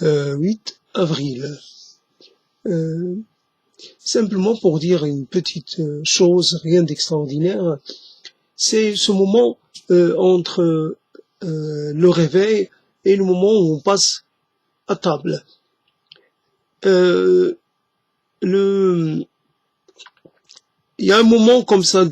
8 avril. Simplement pour dire une petite chose, rien d'extraordinaire, c'est ce moment entre le réveil et le moment où on passe à table. Il y a un moment comme ça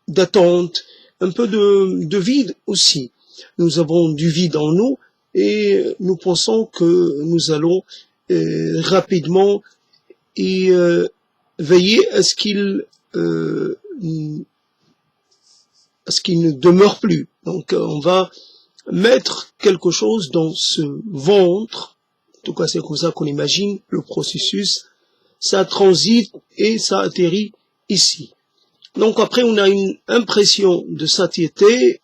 d'attente, un peu de vide aussi. Nous avons du vide en nous et nous pensons que nous allons rapidement et veiller à ce qu'il ne demeure plus. Donc on va mettre quelque chose dans ce ventre, en tout cas c'est comme ça qu'on imagine le processus, ça transite et ça atterrit ici. Donc après on a une impression de satiété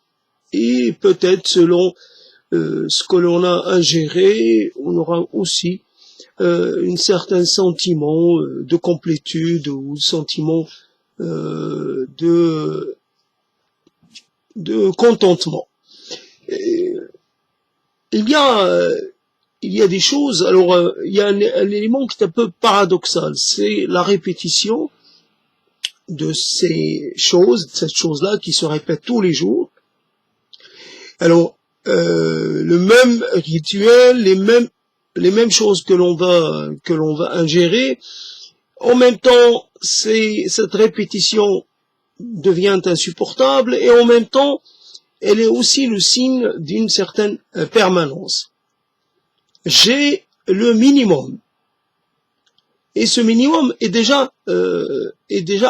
et peut-être selon ce que l'on a ingéré, on aura aussi un certain sentiment de complétude ou sentiment de contentement. Et, il y a des choses, alors il y a un élément qui est un peu paradoxal, c'est la répétition de ces choses, cette chose-là qui se répète tous les jours. Alors, le même rituel, les mêmes choses que l'on va ingérer, en même temps, cette répétition devient insupportable et en même temps, elle est aussi le signe d'une certaine permanence. J'ai le minimum. Et ce minimum est déjà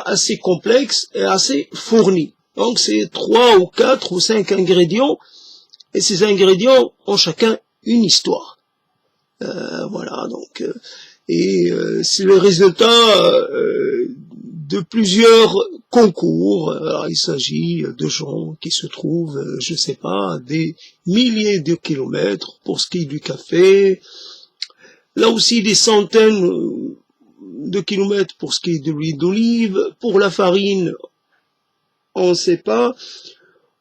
assez complexe et assez fourni. Donc c'est 3 ou 4 ou 5 ingrédients, et ces ingrédients ont chacun une histoire. Voilà, donc c'est le résultat de plusieurs concours. Alors, il s'agit de gens qui se trouvent, je sais pas, des milliers de kilomètres pour ce qui est du café. Là aussi, des centaines de kilomètres pour ce qui est de l'huile d'olive. Pour la farine, on ne sait pas.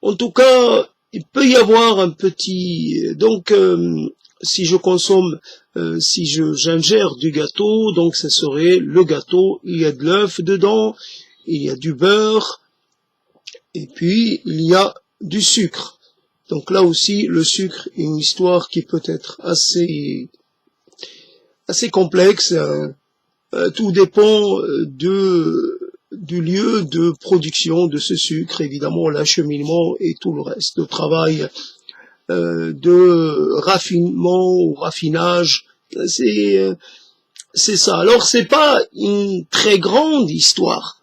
En tout cas, il peut y avoir un petit... Donc, si je consomme, si j'ingère du gâteau, donc ça serait le gâteau, il y a de l'œuf dedans, il y a du beurre, et puis il y a du sucre. Donc là aussi, le sucre est une histoire qui peut être assez complexe. Tout dépend du lieu de production de ce sucre, évidemment l'acheminement et tout le reste, le travail de raffinement ou raffinage, c'est ça. Alors c'est pas une très grande histoire.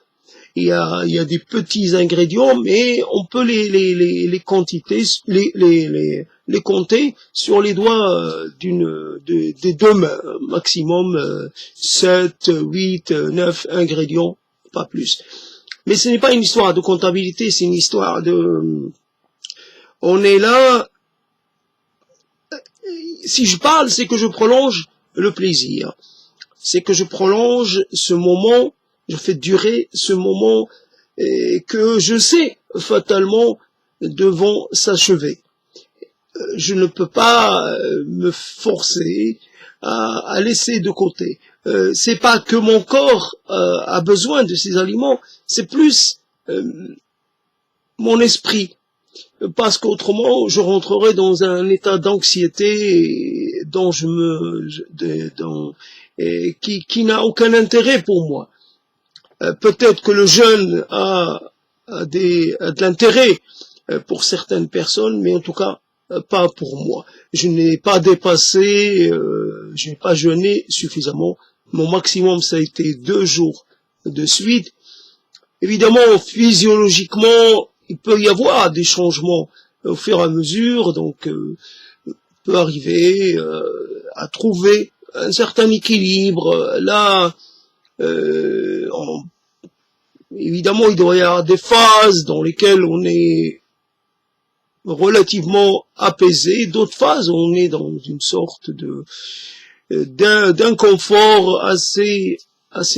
Il y a des petits ingrédients, mais on peut les compter sur les doigts des deux mains, maximum 7, 8, 9 ingrédients, pas plus. Mais ce n'est pas une histoire de comptabilité, c'est une histoire on est là. Si je parle, c'est que je prolonge le plaisir. C'est que je prolonge ce moment, je fais durer ce moment que je sais fatalement devant s'achever. Je ne peux pas me forcer à laisser de côté. C'est pas que mon corps a besoin de ces aliments, c'est plus mon esprit. Parce qu'autrement, je rentrerai dans un état d'anxiété dont qui n'a aucun intérêt pour moi. Peut-être que le jeûne a de l'intérêt pour certaines personnes, mais en tout cas pas pour moi. Je n'ai pas dépassé, je n'ai pas jeûné suffisamment. Mon maximum, ça a été 2 jours de suite. Évidemment, physiologiquement, il peut y avoir des changements au fur et à mesure, donc on peut arriver à trouver un certain équilibre. Là, évidemment, il doit y avoir des phases dans lesquelles on est relativement apaisé, d'autres phases où on est dans une sorte d'inconfort assez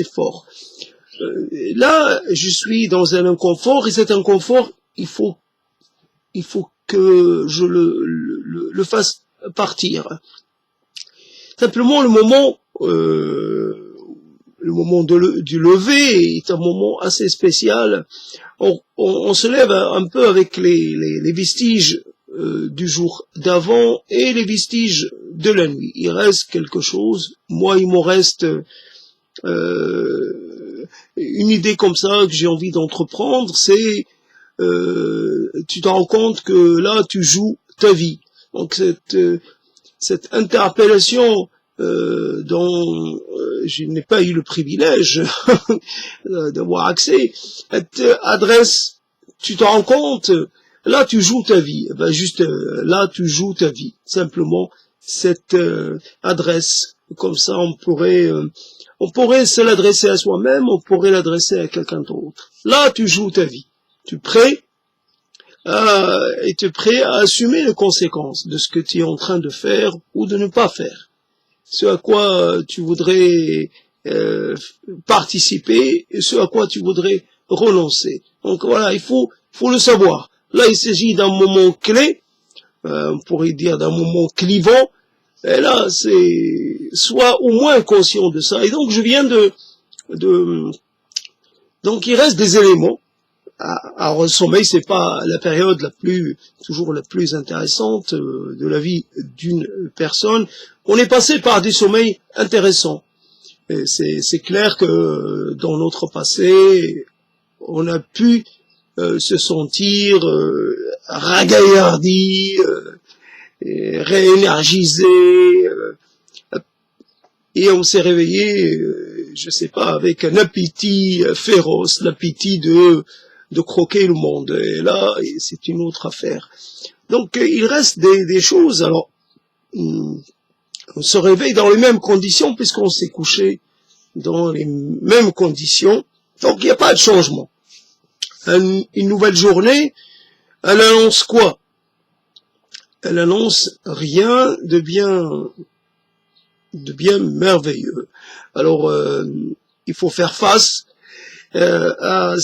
fort. Là, je suis dans un inconfort, et cet inconfort, il faut que je le fasse partir. Simplement, le moment du lever est un moment assez spécial. On se lève un peu avec les vestiges du jour d'avant et les vestiges de la nuit. Il reste quelque chose. Moi, il m'en reste une idée comme ça que j'ai envie d'entreprendre, c'est tu te rends compte que là, tu joues ta vie. Donc cette interpellation dont je n'ai pas eu le privilège d'avoir accès, elle t'adresse, tu te rends compte, là tu joues ta vie, ben juste là tu joues ta vie, simplement cette adresse, comme ça on pourrait se l'adresser à soi-même, on pourrait l'adresser à quelqu'un d'autre. Là tu joues ta vie, tu es prêt et tu es prêt à assumer les conséquences de ce que tu es en train de faire ou de ne pas faire. Ce à quoi tu voudrais participer et ce à quoi tu voudrais renoncer. Donc voilà, il faut le savoir. Là, il s'agit d'un moment clé, on pourrait dire d'un moment clivant, et là, c'est sois au moins conscient de ça. Et donc, je viens donc il reste des éléments. Alors, le sommeil, c'est pas la période toujours la plus intéressante de la vie d'une personne. On est passé par des sommeils intéressants. C'est clair que dans notre passé, on a pu se sentir ragaillardi, réénergisé, et on s'est réveillé, je sais pas, avec un appétit féroce, l'appétit de croquer le monde. Et là, c'est une autre affaire. Donc, il reste des choses. Alors, on se réveille dans les mêmes conditions puisqu'on s'est couché dans les mêmes conditions. Donc, il n'y a pas de changement. Une nouvelle journée, elle annonce quoi? Elle annonce rien de bien merveilleux. Alors, il faut faire face à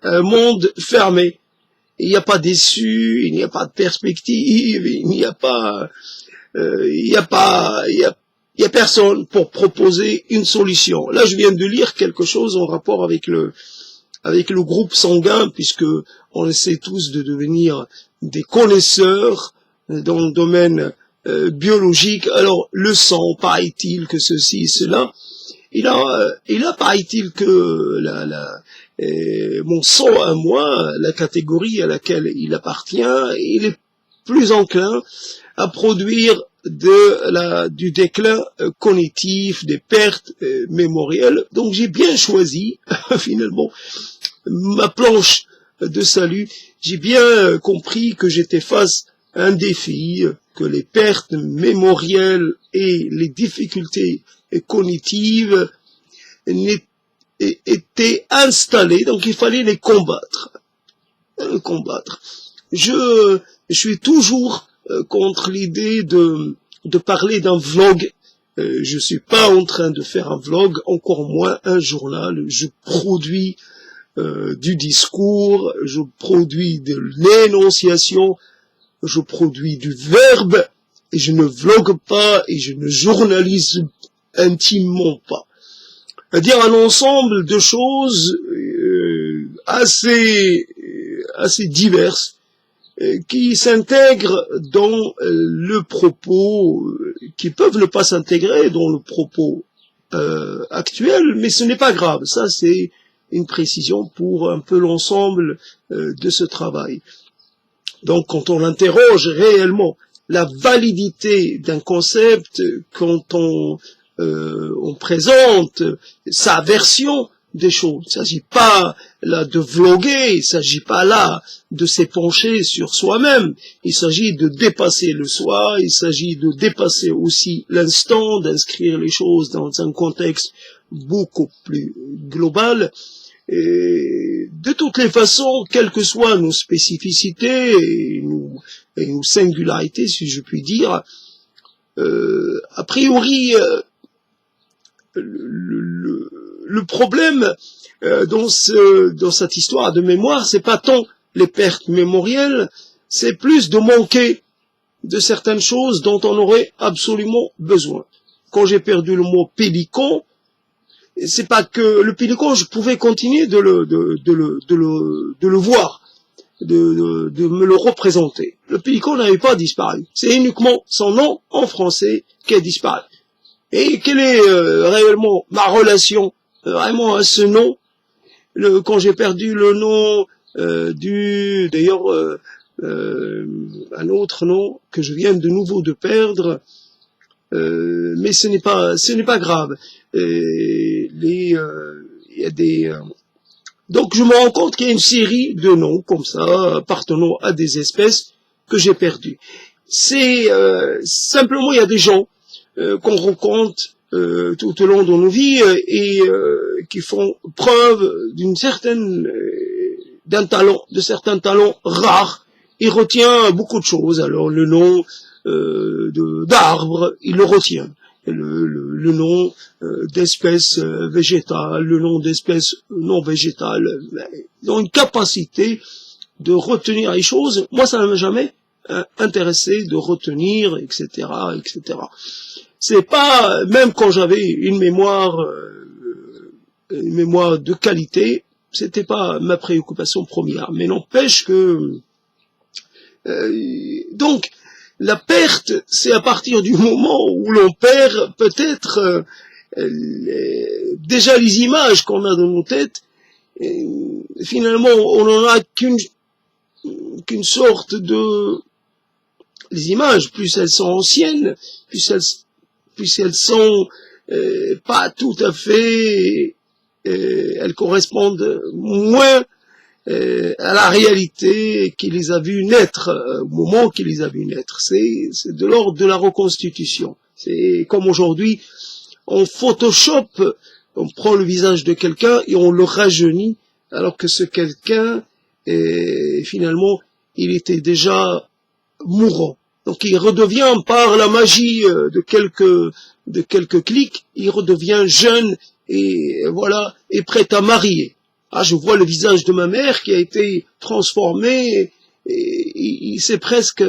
un monde fermé. Il n'y a pas d'issue, il n'y a pas de perspective, il n'y a pas, il y a personne pour proposer une solution. Là, je viens de lire quelque chose en rapport avec le groupe sanguin, puisque on essaie tous de devenir des connaisseurs dans le domaine biologique. Alors, le sang, paraît-il que ceci et cela, il a paraît-il que mon sang à moi, la catégorie à laquelle il appartient, il est plus enclin à produire du déclin cognitif, des pertes mémorielles. Donc j'ai bien choisi, finalement, ma planche de salut. J'ai bien compris que j'étais face à un défi, que les pertes mémorielles et les difficultés cognitives étaient installées, donc il fallait les combattre. Je suis toujours contre l'idée de parler d'un vlog. Je suis pas en train de faire un vlog, encore moins un journal. Je produis du discours, je produis de l'énonciation, je produis du verbe, et je ne vlogue pas et je ne journalise intimement pas. C'est-à-dire un ensemble de choses assez diverses qui s'intègrent dans le propos, qui peuvent ne pas s'intégrer dans le propos actuel, mais ce n'est pas grave. Ça, c'est une précision pour un peu l'ensemble de ce travail. Donc, quand on interroge réellement la validité d'un concept, quand on présente sa version des choses. Il ne s'agit pas là de vloguer, il ne s'agit pas là de s'épancher sur soi-même, il s'agit de dépasser le soi, il s'agit de dépasser aussi l'instant, d'inscrire les choses dans un contexte beaucoup plus global. Et de toutes les façons, quelles que soient nos spécificités et nos singularités, si je puis dire, a priori, le problème dans cette histoire de mémoire, c'est pas tant les pertes mémorielles, c'est plus de manquer de certaines choses dont on aurait absolument besoin. quand j'ai perdu le mot pélican, c'est pas que le pélican, je pouvais continuer de le voir, de me le représenter. Le pélican n'avait pas disparu. C'est uniquement son nom en français qui a disparu. Et quelle est réellement ma relation vraiment à ce nom? Quand j'ai perdu le nom d'ailleurs un autre nom que je viens de nouveau de perdre, mais ce n'est pas grave. Il y a des donc je me rends compte qu'il y a une série de noms comme ça appartenant à des espèces que j'ai perdues. C'est simplement il y a des gens qu'on rencontre tout au long de nos vies et qui font preuve d'un talent, de certains talents rares. Il retient beaucoup de choses. Alors le nom d'arbre, il le retient. Le nom d'espèces végétales, le nom d'espèces non végétales. Ils ont une capacité de retenir les choses. Moi, ça ne m'a jamais intéressé de retenir, etc., etc. C'est pas, même quand j'avais une mémoire de qualité, c'était pas ma préoccupation première. Mais n'empêche que donc la perte, c'est à partir du moment où l'on perd peut-être déjà les images qu'on a dans nos têtes. Finalement, on n'en a qu'une sorte de les images, plus elles sont anciennes, plus elles sont pas tout à fait, elles correspondent moins à la réalité qui les a vues naître, au moment qu'il les a vues naître. C'est de l'ordre de la reconstitution. C'est comme aujourd'hui, on Photoshop, on prend le visage de quelqu'un et on le rajeunit, alors que ce quelqu'un, finalement, il était déjà mourant. Donc il redevient par la magie de quelques clics, il redevient jeune et voilà, et prêt à marier. Ah, je vois le visage de ma mère qui a été transformé et c'est presque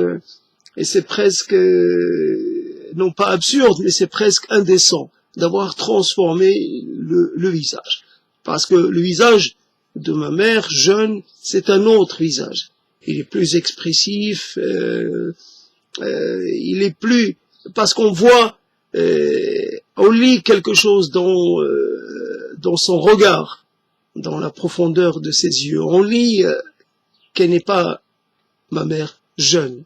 non pas absurde, mais c'est presque indécent d'avoir transformé le visage. Parce que le visage de ma mère jeune, c'est un autre visage. Il est plus expressif, il est plus, parce qu'on voit, on lit quelque chose dans son regard, dans la profondeur de ses yeux. On lit qu'elle n'est pas ma mère jeune.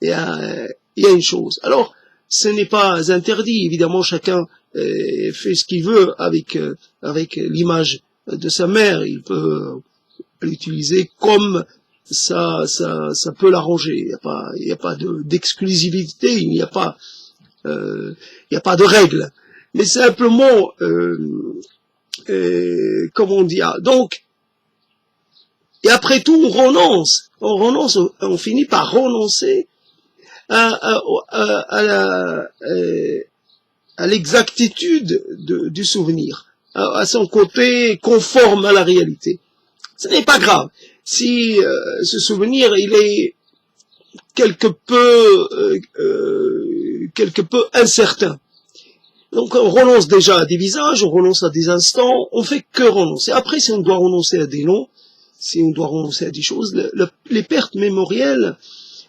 Il y a une chose. Alors, ce n'est pas interdit. Évidemment, chacun fait ce qu'il veut avec l'image de sa mère. Il peut l'utiliser comme ça peut l'arranger. Il n'y a pas d'exclusivité. Il n'y a pas de règle. Mais simplement, comment dire. Donc, et après tout, on finit par renoncer à l'exactitude du souvenir, à son côté conforme à la réalité. Ce n'est pas grave si ce souvenir il est quelque peu incertain. Donc on renonce déjà à des visages, on renonce à des instants, on fait que renoncer. Après, si on doit renoncer à des noms, si on doit renoncer à des choses, les pertes mémorielles,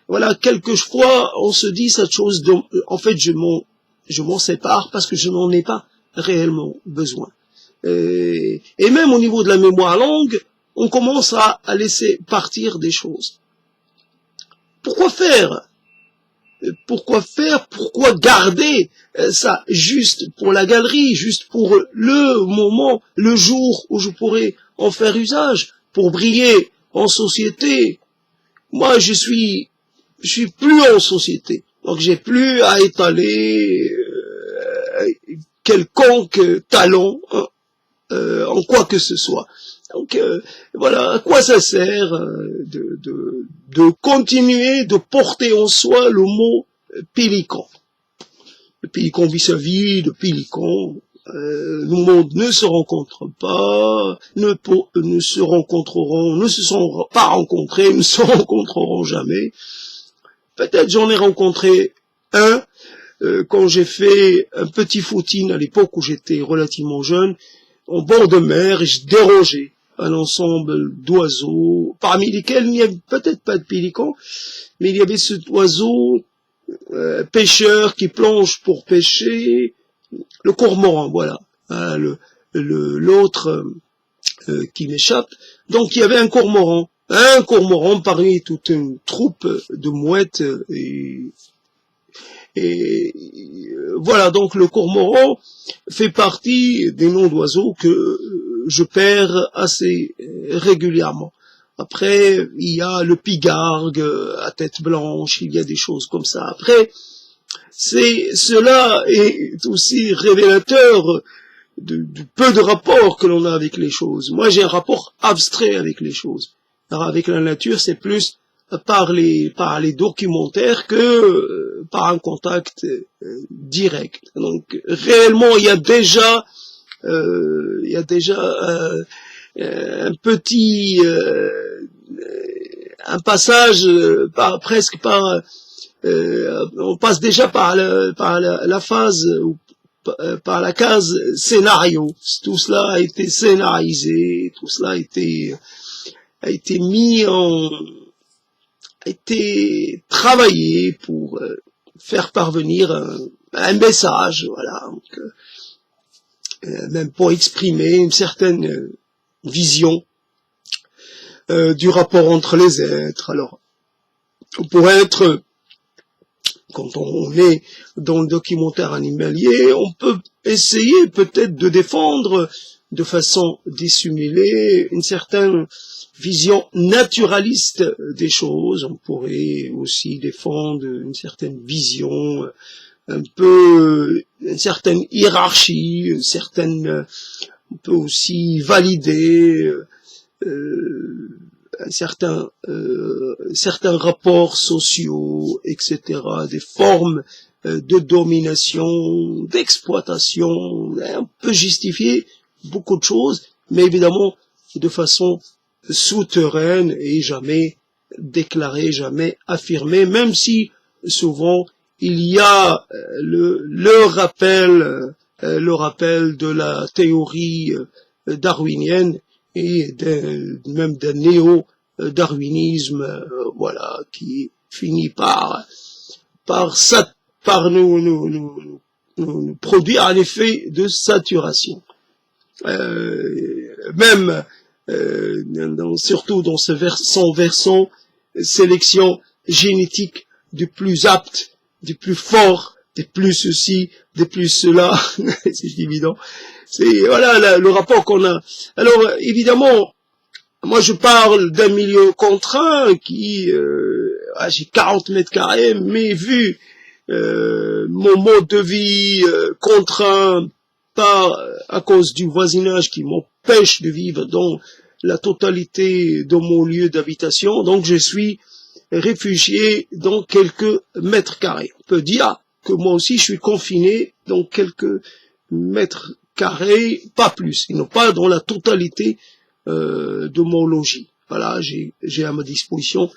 voilà, quelquefois on se dit cette chose, en fait je m'en sépare parce que je n'en ai pas réellement besoin. Et même au niveau de la mémoire longue, on commence à laisser partir des choses. Pourquoi faire? Pourquoi garder ça juste pour la galerie, juste pour le moment, le jour où je pourrais en faire usage, pour briller en société? Moi, je suis plus en société, donc j'ai plus à étaler quelconque talent en quoi que ce soit. Donc voilà, à quoi ça sert de continuer de porter en soi le mot pélican. Le pélican vit sa vie, le pélican, le monde ne se rencontre pas, ne se sont pas rencontrés, ne se rencontreront jamais. Peut-être j'en ai rencontré un, quand j'ai fait un petit footing à l'époque où j'étais relativement jeune, en bord de mer, je dérangeais un ensemble d'oiseaux, parmi lesquels il n'y avait peut-être pas de pélican, mais il y avait cet oiseau pêcheur qui plonge pour pêcher, le cormoran, voilà, hein, l'autre qui m'échappe. Donc il y avait un cormoran parmi toute une troupe de mouettes et voilà, donc le cormoran fait partie des noms d'oiseaux que je perds assez régulièrement. Après, il y a le pigargue à tête blanche, il y a des choses comme ça. Après, cela est aussi révélateur du peu de rapport que l'on a avec les choses. Moi, j'ai un rapport abstrait avec les choses. Alors, avec la nature, c'est plus par les documentaires que par un contact direct. Donc, réellement, il y a déjà un petit un passage presque par on passe déjà par la phase par la case scénario. Tout cela a été scénarisé, tout cela a été a été travaillé pour faire parvenir un message, voilà. Donc, même pour exprimer une certaine vision du rapport entre les êtres. Alors, pour être, quand on est dans le documentaire animalier, on peut essayer peut-être de défendre de façon dissimulée une certaine vision naturaliste des choses. On pourrait aussi défendre une certaine vision un peu, une certaine hiérarchie, on peut aussi valider certains rapports sociaux, etc., des formes de domination, d'exploitation. On peut justifier beaucoup de choses, mais évidemment de façon souterraine et jamais déclarée, jamais affirmée, même si souvent il y a le rappel de la théorie darwinienne et même d'un néo-darwinisme, voilà, qui finit par nous produire un effet de saturation. Même surtout dans son versant sélection génétique du plus apte, du plus fort, des plus ceci, des plus cela, c'est évident. C'est voilà le rapport qu'on a. Alors évidemment, moi je parle d'un milieu contraint qui, j'ai 40 mètres carrés, mais vu mon mode de vie contraint à cause du voisinage qui m'empêche de vivre dans la totalité de mon lieu d'habitation, donc je suis réfugié dans quelques mètres carrés. On peut dire que moi aussi je suis confiné dans quelques mètres carrés, pas plus, et non pas dans la totalité de mon logis. Voilà, j'ai à ma disposition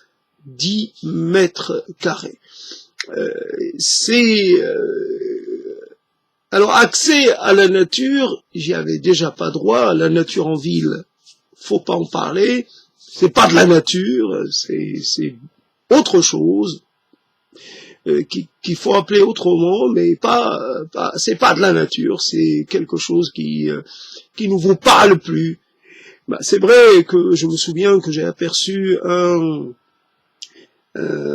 10 mètres carrés. Alors, accès à la nature, j'y avais déjà pas droit. La nature en ville, faut pas en parler. C'est pas de la nature, c'est autre chose qu'il faut appeler autrement, mais c'est pas de la nature. C'est quelque chose qui ne vous parle plus. Bah, c'est vrai que je me souviens que j'ai aperçu un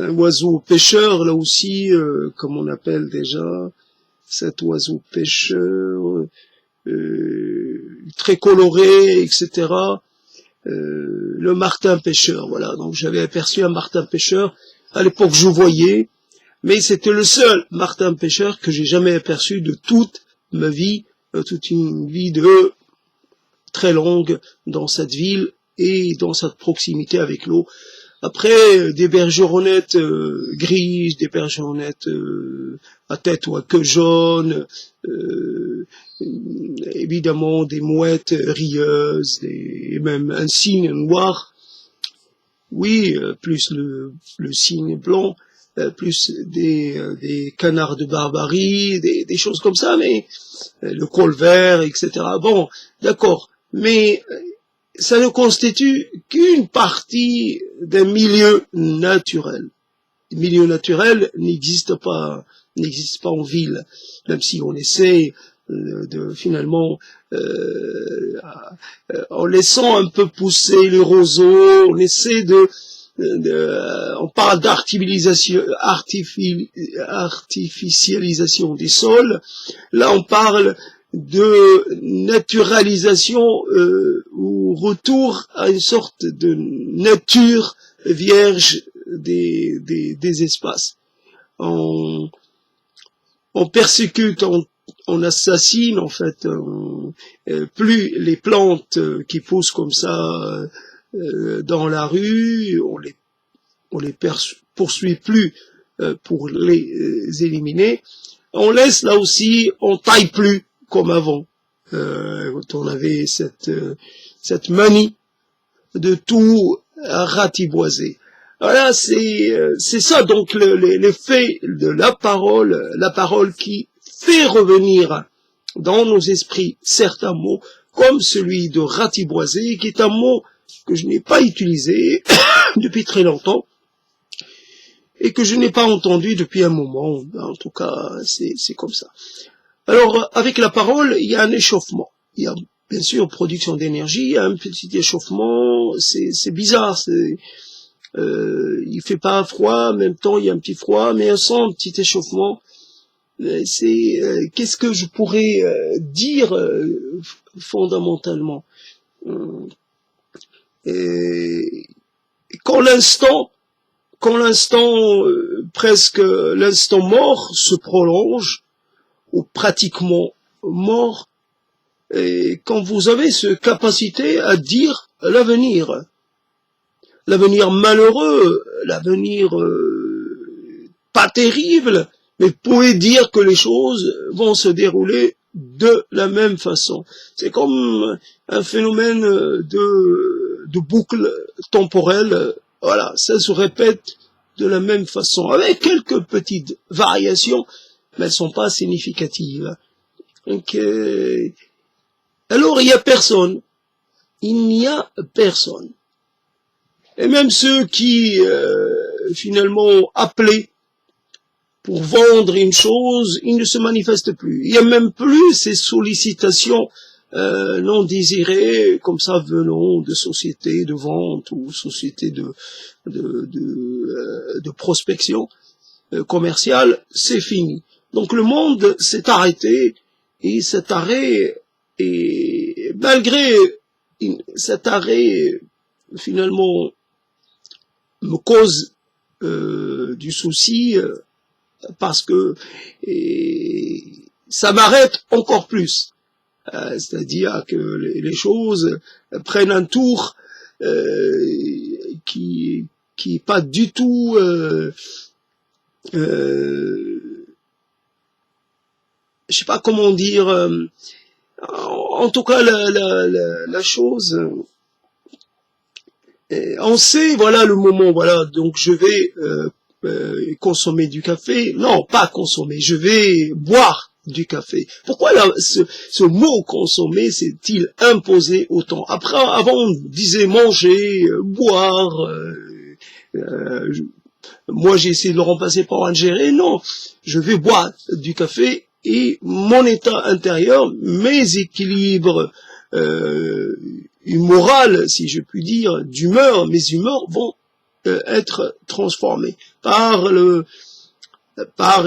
oiseau pêcheur, là aussi, comme on appelle déjà cet oiseau pêcheur, très coloré, etc. Le martin pêcheur, voilà. Donc j'avais aperçu un martin pêcheur. À l'époque, je voyais, mais c'était le seul martin pêcheur que j'ai jamais aperçu de toute ma vie, toute une vie de très longue dans cette ville et dans cette proximité avec l'eau. Après, des bergeronnettes grises, des bergeronnettes à tête ou à queue jaune, évidemment des mouettes rieuses, et même un cygne noir, oui, plus le cygne blanc, plus des canards de barbarie, des choses comme ça, mais le colvert, etc. Bon, d'accord, mais ça ne constitue qu'une partie d'un milieu naturel. Le milieu naturel n'existe pas en ville, même si on essaie finalement en laissant un peu pousser les roseaux, on essaie on parle d'artificialisation des sols, là on parle de naturalisation ou retour à une sorte de nature vierge des espaces. On persécute, on assassine en fait plus les plantes qui poussent comme ça dans la rue, on les poursuit plus pour les éliminer. On laisse là aussi, on taille plus comme avant. Quand on avait cette manie de tout ratiboiser. Voilà, c'est ça donc l'effet de la parole qui fait revenir dans nos esprits certains mots, comme celui de ratiboiser, qui est un mot que je n'ai pas utilisé depuis très longtemps, et que je n'ai pas entendu depuis un moment. En tout cas, c'est comme ça. Alors, avec la parole, il y a un échauffement. Il y a bien sûr production d'énergie, il y a un petit échauffement, c'est bizarre, il fait pas froid, en même temps il y a un petit froid, mais on sent un petit échauffement. Qu'est-ce que je pourrais dire fondamentalement? Quand l'instant presque l'instant mort se prolonge, ou pratiquement mort, et quand vous avez cette capacité à dire l'avenir malheureux, l'avenir pas terrible, mais vous pouvez dire que les choses vont se dérouler de la même façon. C'est comme un phénomène de boucle temporelle, voilà, ça se répète de la même façon, avec quelques petites variations, mais elles sont pas significatives. Donc, alors il n'y a personne. Et même ceux qui finalement appelaient pour vendre une chose, ils ne se manifestent plus. Il n'y a même plus ces sollicitations non désirées, comme ça venant de sociétés de vente ou sociétés de prospection commerciale, c'est fini. Donc le monde s'est arrêté, et cet arrêt, et malgré cet arrêt, finalement, me cause du souci, parce que ça m'arrête encore plus. C'est-à-dire que les choses prennent un tour qui est pas du tout je sais pas comment dire, en tout cas la chose, on sait, voilà le moment, voilà, donc je vais consommer du café, non pas consommer, je vais boire du café. Pourquoi là, ce mot consommer s'est-il imposé autant? Après, avant on disait manger, boire, moi j'ai essayé de le remplacer par ingérer, non, je vais boire du café, et mon état intérieur, mes équilibres moraux, si je puis dire, d'humeur, mes humeurs vont être transformées par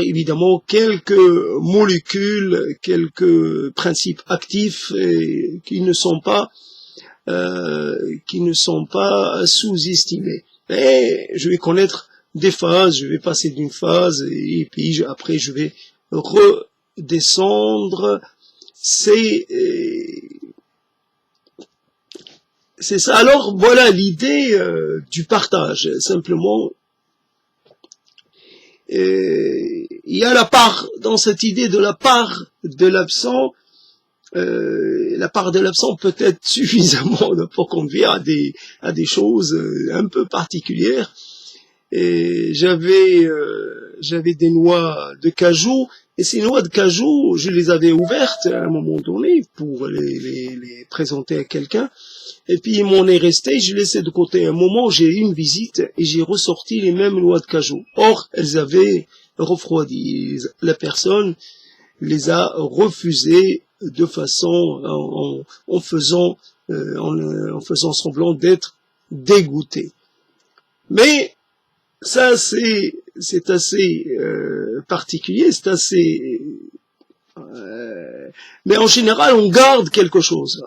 évidemment quelques molécules, quelques principes actifs qui ne sont pas sous-estimés. Et je vais connaître des phases, je vais passer d'une phase et puis après je vais redescendre. C'est ça. Alors voilà l'idée du partage. Simplement, il y a la part, dans cette idée de la part de l'absent, la part de l'absent peut être suffisamment pour conduire à des choses un peu particulières. et j'avais des noix de cajou, et ces noix de cajou, je les avais ouvertes à un moment donné pour les présenter à quelqu'un, et puis il m'en est resté, je laissais de côté. Un moment, j'ai eu une visite et j'ai ressorti les mêmes noix de cajou. Or, elles avaient refroidi. La personne les a refusées de façon, en faisant semblant d'être dégoûté. Mais ça, c'est assez particulier, c'est assez... mais en général, on garde quelque chose.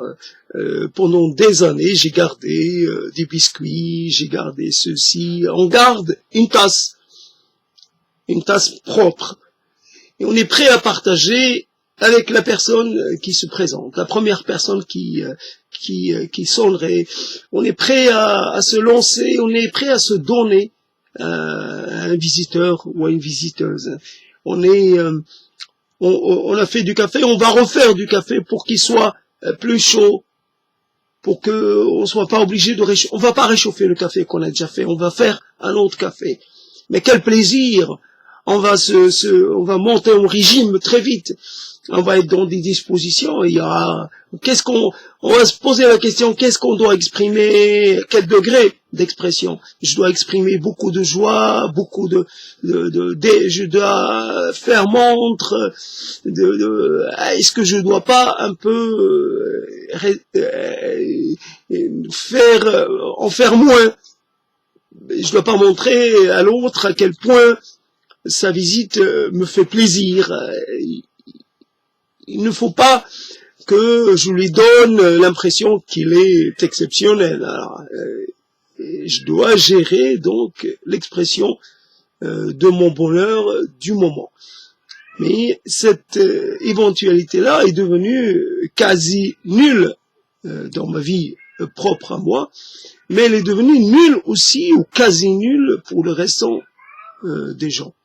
Pendant des années, j'ai gardé des biscuits, j'ai gardé ceci. On garde une tasse propre. Et on est prêt à partager avec la personne qui se présente, la première personne qui sonnerait. On est prêt à se lancer, on est prêt à se donner à un visiteur ou à une visiteuse. On a fait du café, on va refaire du café pour qu'il soit plus chaud, pour que on soit pas obligé de réchauffer. On va pas réchauffer le café qu'on a déjà fait, on va faire un autre café. Mais quel plaisir! On va monter en régime très vite. On va être dans des dispositions. Il y aura, on va se poser la question, qu'est-ce qu'on doit exprimer, quel degré d'expression. Je dois exprimer beaucoup de joie, beaucoup je dois faire montre, est-ce que je dois pas un peu en faire moins. Je dois pas montrer à l'autre à quel point sa visite me fait plaisir. Il ne faut pas que je lui donne l'impression qu'il est exceptionnel. Alors, je dois gérer donc l'expression de mon bonheur du moment. Mais cette éventualité-là est devenue quasi nulle dans ma vie propre à moi, mais elle est devenue nulle aussi, ou quasi nulle pour le restant des gens.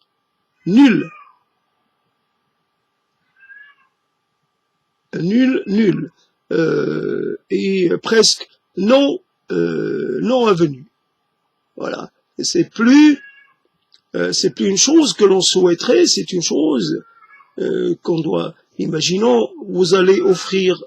Nul. Nul. Et presque non avenu. Voilà. Et c'est plus une chose que l'on souhaiterait, c'est une chose qu'on doit. Imaginons, vous allez offrir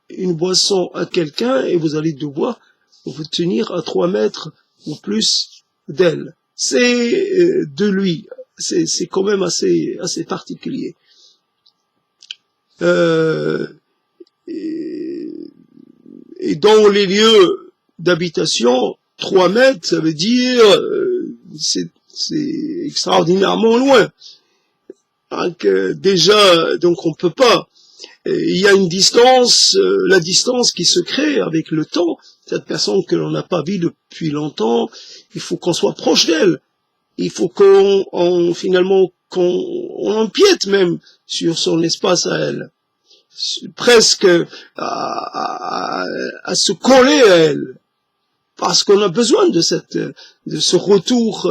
une boisson à quelqu'un et vous allez devoir vous tenir à 3 mètres ou plus d'elle. C'est de lui. C'est quand même assez particulier. Et dans les lieux d'habitation, 3 mètres, ça veut dire c'est extraordinairement loin. Donc, déjà, donc on peut pas. Il y a une distance, la distance qui se crée avec le temps. Cette personne que l'on n'a pas vue depuis longtemps, il faut qu'on soit proche d'elle. Il faut qu'on empiète même sur son espace à elle, presque à se coller à elle, parce qu'on a besoin de ce retour,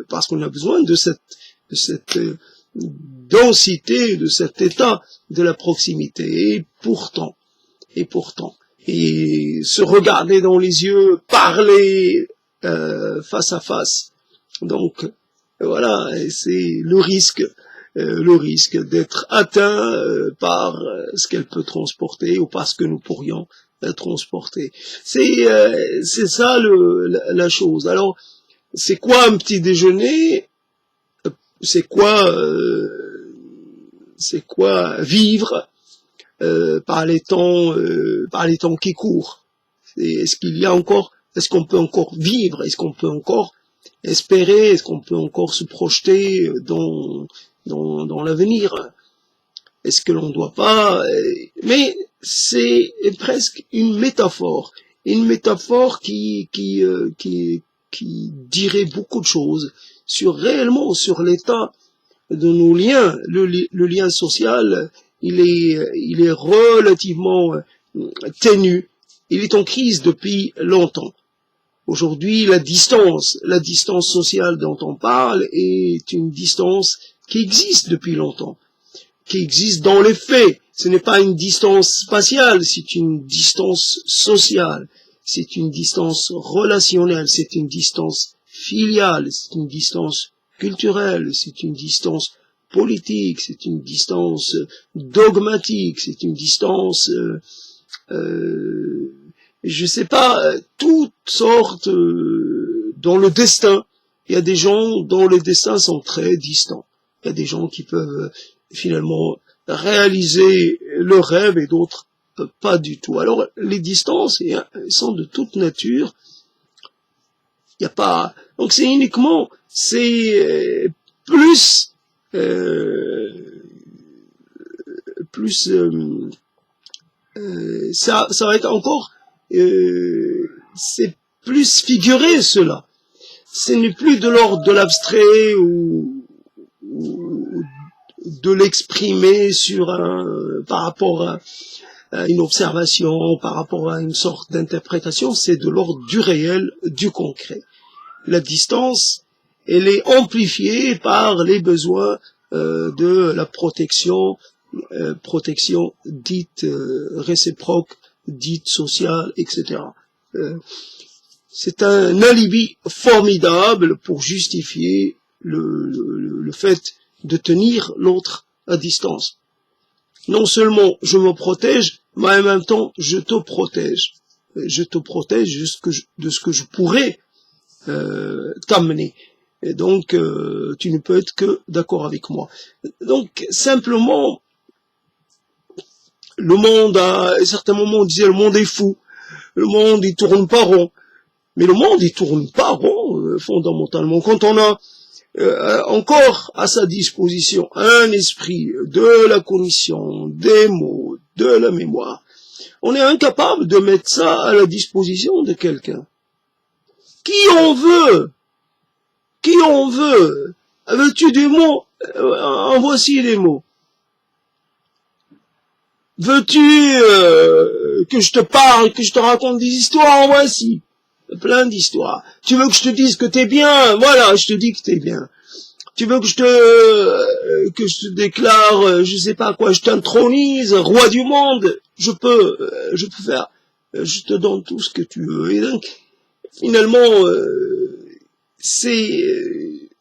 parce qu'on a besoin de cette densité, de cet état de la proximité. Et pourtant, et se regarder dans les yeux, parler face à face. Donc voilà, c'est le risque d'être atteint par ce qu'elle peut transporter ou par ce que nous pourrions transporter. C'est ça la chose. Alors, c'est quoi un petit déjeuner? C'est quoi vivre par les temps qui courent? Est-ce qu'on peut encore vivre? Est-ce qu'on peut encore espérer? Est-ce qu'on peut encore se projeter dans l'avenir? Est-ce que l'on ne doit pas... Mais c'est presque une métaphore qui dirait beaucoup de choses réellement sur l'état de nos liens. Le lien social, il est relativement ténu. Il est en crise depuis longtemps. Aujourd'hui, la distance sociale dont on parle est une distance qui existe depuis longtemps, qui existe dans les faits. Ce n'est pas une distance spatiale, c'est une distance sociale, c'est une distance relationnelle, c'est une distance filiale, c'est une distance culturelle, c'est une distance politique, c'est une distance dogmatique, c'est une distance, je sais pas, toutes sortes dans le destin. Il y a des gens dont les destins sont très distants. Il y a des gens qui peuvent finalement réaliser leurs rêves et d'autres pas du tout. Alors les distances sont de toute nature. Il n'y a pas. Donc c'est uniquement, c'est plus ça va être encore, c'est plus figuré cela. Ce n'est plus de l'ordre de l'abstrait ou de l'exprimer sur par rapport à une observation, par rapport à une sorte d'interprétation, c'est de l'ordre du réel, du concret. La distance, elle est amplifiée par les besoins de la protection dite réciproque, dite sociale, etc. C'est un alibi formidable pour justifier le fait de tenir l'autre à distance. Non seulement je me protège, mais en même temps je te protège. Je te protège de ce que je pourrais t'amener. Et donc tu ne peux être que d'accord avec moi. Donc simplement, le monde, à certains moments on disait le monde est fou, le monde il tourne pas rond. Mais le monde il tourne pas rond fondamentalement. Quand on a encore à sa disposition un esprit de la cognition, des mots, de la mémoire, on est incapable de mettre ça à la disposition de quelqu'un. Qui on veut? Qui on veut? Veux-tu des mots? En voici les mots. Veux-tu que je te parle, que je te raconte des histoires? En voici. Plein d'histoires. Tu veux que je te dise que t'es bien? Voilà, je te dis que t'es bien. Tu veux que je te déclare, je sais pas quoi, je t'intronise, roi du monde? Je peux faire, je te donne tout ce que tu veux. Et donc, finalement, c'est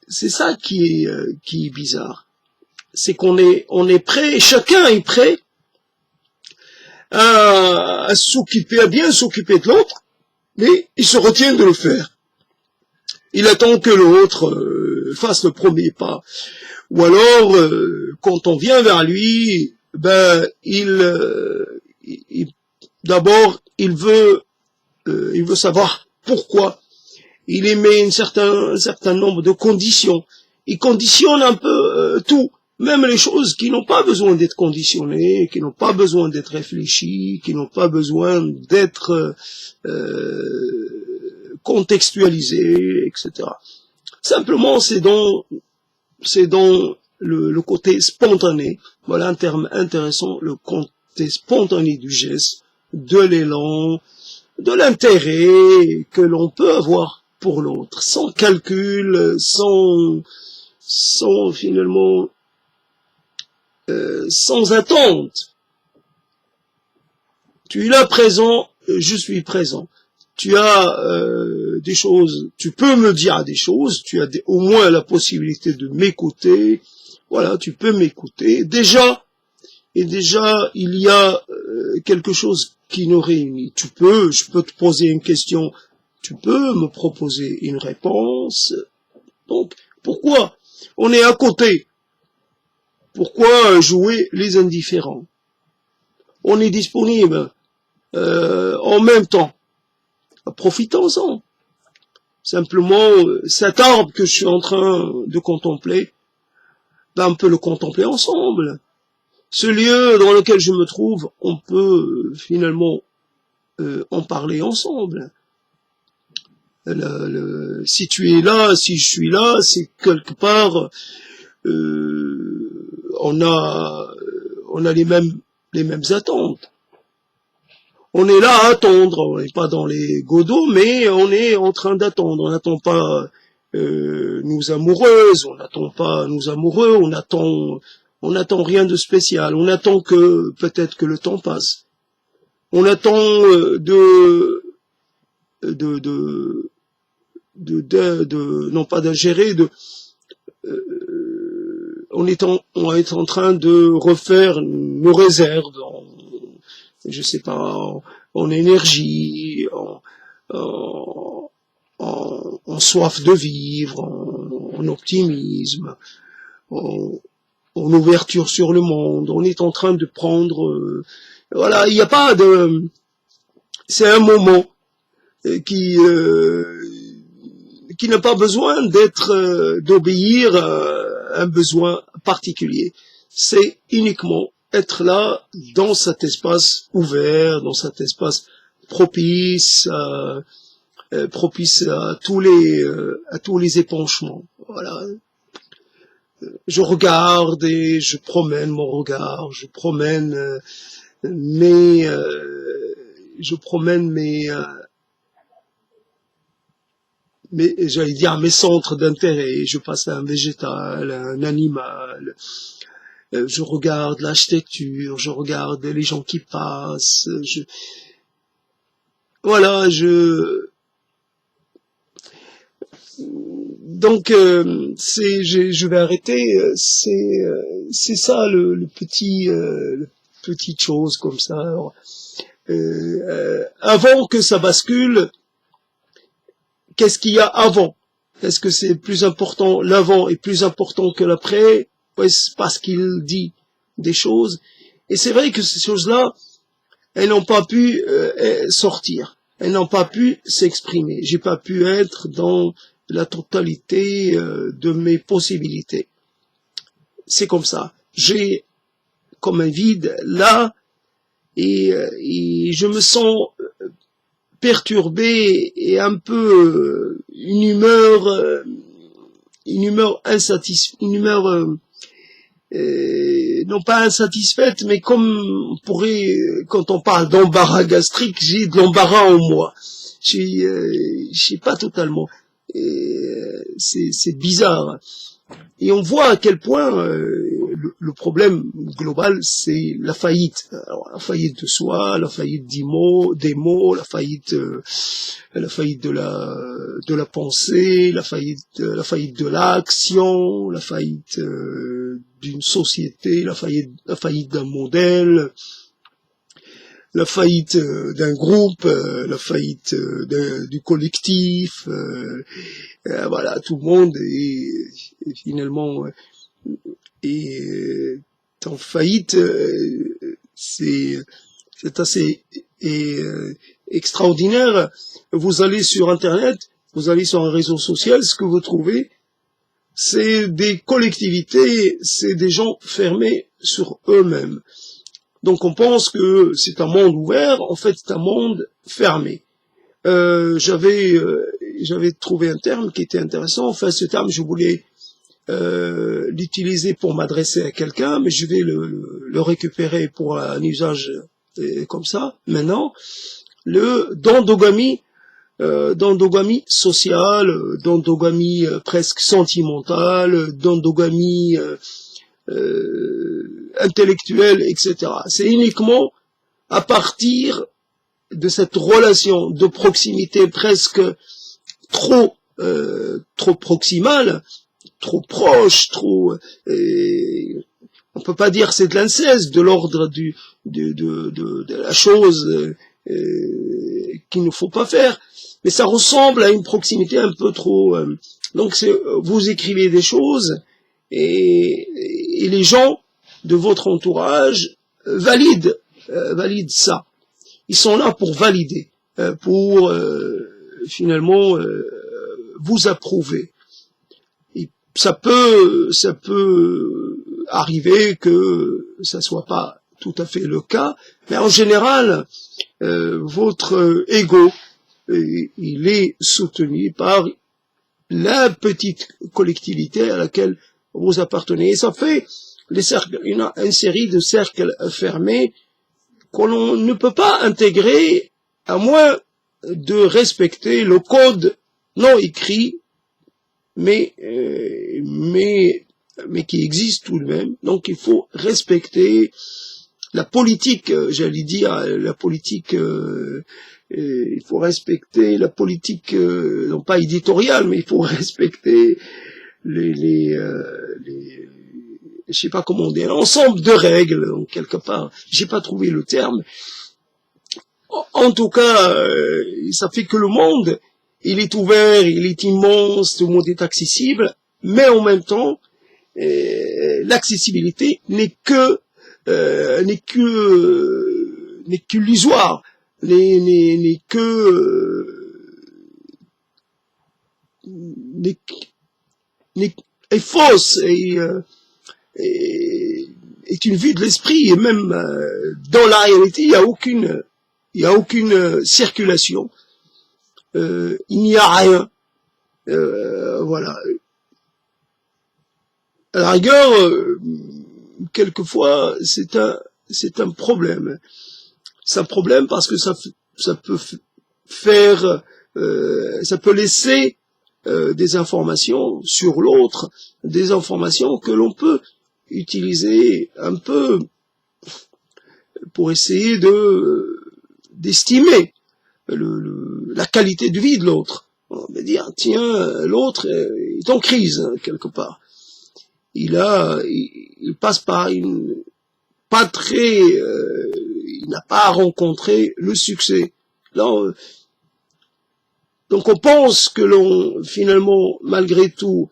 ça qui est bizarre. C'est qu'on est prêt, chacun est prêt à s'occuper, à bien s'occuper de l'autre, mais il se retient de le faire. Il attend que l'autre fasse le premier pas. Ou alors, quand on vient vers lui, ben d'abord il veut savoir pourquoi. Il émet un certain nombre de conditions. Il conditionne un peu tout, même les choses qui n'ont pas besoin d'être conditionnées, qui n'ont pas besoin d'être réfléchies, qui n'ont pas besoin d'être contextualisées, etc. Simplement, c'est dans le côté spontané, voilà un terme intéressant, le côté spontané du geste, de l'élan, de l'intérêt que l'on peut avoir pour l'autre, sans calcul, sans finalement, sans attente. Tu es là présent, je suis présent. Tu as des choses, tu peux me dire des choses, tu as au moins la possibilité de m'écouter, voilà, tu peux m'écouter. Déjà, il y a quelque chose qui nous réunit. Je peux te poser une question, tu peux me proposer une réponse. Donc, pourquoi on est à côté? Pourquoi jouer les indifférents? On est disponible en même temps. Profitons-en. Simplement, cet arbre que je suis en train de contempler, ben on peut le contempler ensemble. Ce lieu dans lequel je me trouve, on peut finalement en parler ensemble. Si tu es là, si je suis là, c'est quelque part, on a les mêmes attentes. On est là à attendre, on n'est pas dans les godots, mais on est en train d'attendre. On n'attend pas nous amoureuses, on n'attend pas nous amoureux, on n'attend rien de spécial. On attend que peut-être que le temps passe. On attend non pas d'ingérer, on est en train de refaire nos réserves, je sais pas, en énergie, en soif de vivre, en optimisme, en ouverture sur le monde. On est en train de prendre, voilà, il n'y a pas de, c'est un moment qui n'a pas besoin d'obéir à un besoin particulier. C'est uniquement être là dans cet espace ouvert, dans cet espace propice à tous les épanchements. Voilà. Je regarde et je promène mon regard, je promène mes j'allais dire mes centres d'intérêt. Je passe à un végétal, à un animal. Je regarde l'architecture, je regarde les gens qui passent. Voilà, donc je vais arrêter. C'est ça le petite chose comme ça. Alors, avant que ça bascule, qu'est-ce qu'il y a avant? Est-ce que c'est plus important, l'avant est plus important que l'après? Ouais, c'est parce qu'il dit des choses. Et c'est vrai que ces choses-là, elles n'ont pas pu sortir. Elles n'ont pas pu s'exprimer. J'ai pas pu être dans la totalité de mes possibilités. C'est comme ça. J'ai comme un vide là, et je me sens perturbé et un peu une humeur insatisfaite, non pas insatisfaite, mais comme on pourrait, quand on parle d'embarras gastrique, j'ai de l'embarras en moi. Je sais pas totalement. C'est bizarre. Et on voit à quel point le problème global, c'est la faillite. Alors, la faillite de soi, la faillite des mots, la faillite de la pensée, la faillite de l'action, la faillite d'une société, la faillite d'un modèle, la faillite d'un groupe, la faillite du collectif. Voilà, tout le monde est finalement est en faillite. C'est assez extraordinaire. Vous allez sur Internet, vous allez sur un réseau social, ce que vous trouvez, c'est des collectivités, c'est des gens fermés sur eux-mêmes. Donc on pense que c'est un monde ouvert, en fait c'est un monde fermé. J'avais trouvé un terme qui était intéressant. Enfin, ce terme, je voulais l'utiliser pour m'adresser à quelqu'un, mais je vais le récupérer pour un usage comme ça. Maintenant, d'endogamie sociale, d'endogamie presque sentimentale, d'endogamie intellectuelle, etc. C'est uniquement à partir de cette relation de proximité presque trop proximale, trop proche, on peut pas dire c'est de l'inceste, de l'ordre de la chose qu'il ne faut pas faire, mais ça ressemble à une proximité un peu trop. Donc vous écrivez des choses et les gens de votre entourage valident ça. Ils sont là pour valider, pour finalement vous approuver. Et ça peut arriver que ça soit pas tout à fait le cas, mais en général, votre ego, il est soutenu par la petite collectivité à laquelle vous appartenez. Et ça fait une série de cercles fermés qu'on ne peut pas intégrer à moins de respecter le code non écrit, mais qui existe tout de même. Donc il faut respecter la politique, j'allais dire, la politique, il faut respecter la politique, non pas éditoriale, mais il faut respecter je sais pas comment on dit, l'ensemble de règles, donc, quelque part. J'ai pas trouvé le terme. En tout cas, ça fait que le monde, il est ouvert, il est immense, tout le monde est accessible, mais en même temps, l'accessibilité n'est qu'illusoire, n'est est fausse est une vue de l'esprit, et même dans la réalité, il y a aucune circulation, il n'y a rien, voilà. À la rigueur, quelquefois, c'est un problème. C'est un problème parce que ça peut faire, ça peut laisser des informations sur l'autre, des informations que l'on peut utiliser un peu pour essayer d'estimer la qualité de vie de l'autre. On va dire, tiens, l'autre est en crise, quelque part. Il passe par il n'a pas rencontré le succès. Là, donc on pense que finalement, malgré tout,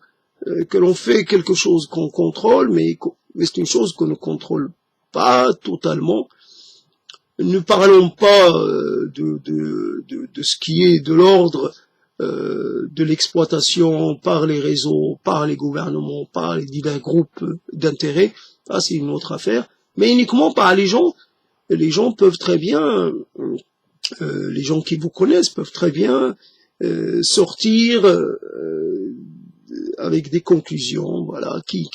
que l'on fait quelque chose qu'on contrôle, mais c'est une chose qu'on ne contrôle pas totalement. Ne parlons pas de ce qui est de l'ordre de l'exploitation par les réseaux, par les gouvernements, par les divers groupes d'intérêt. Ça, c'est une autre affaire. Mais uniquement par les gens. Les gens peuvent très bien, les gens qui vous connaissent peuvent très bien sortir avec des conclusions, voilà, qui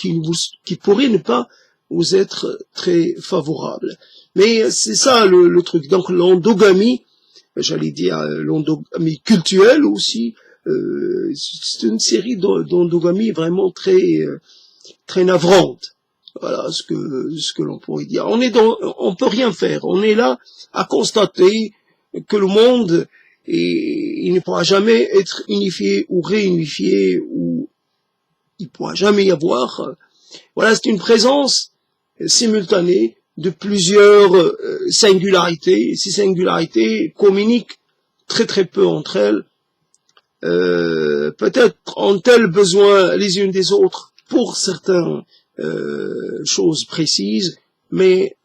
pourraient ne pas vous être très favorables. Mais c'est ça le truc. Donc l'endogamie, j'allais dire l'endogamie cultuelle aussi, c'est une série d'endogamies vraiment très navrantes. Voilà ce que l'on pourrait dire. On peut rien faire. On est là à constater que le monde il ne pourra jamais être unifié ou réunifié, ou il ne pourra jamais y avoir. Voilà, c'est une présence simultanée de plusieurs singularités. Ces singularités communiquent très peu entre elles. Peut-être ont-elles besoin les unes des autres pour certaines choses précises, mais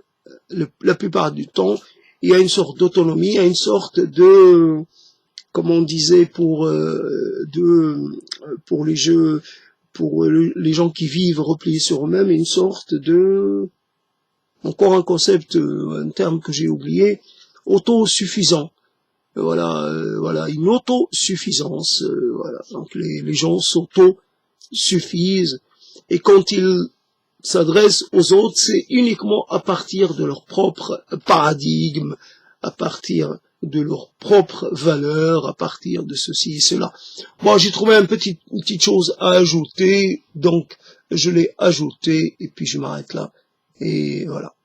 la plupart du temps, il y a une sorte d'autonomie, il y a une sorte de, comme on disait pour les jeux, pour les gens qui vivent repliés sur eux-mêmes, une sorte de, encore un concept, un terme que j'ai oublié, autosuffisant. Voilà, une autosuffisance. Voilà, donc les gens s'auto-suffisent, et quand ils s'adressent aux autres, c'est uniquement à partir de leur propre paradigme, à partir de leurs propres valeurs, à partir de ceci et cela. Moi, j'ai trouvé une petite chose à ajouter, donc je l'ai ajouté, et puis je m'arrête là, et voilà.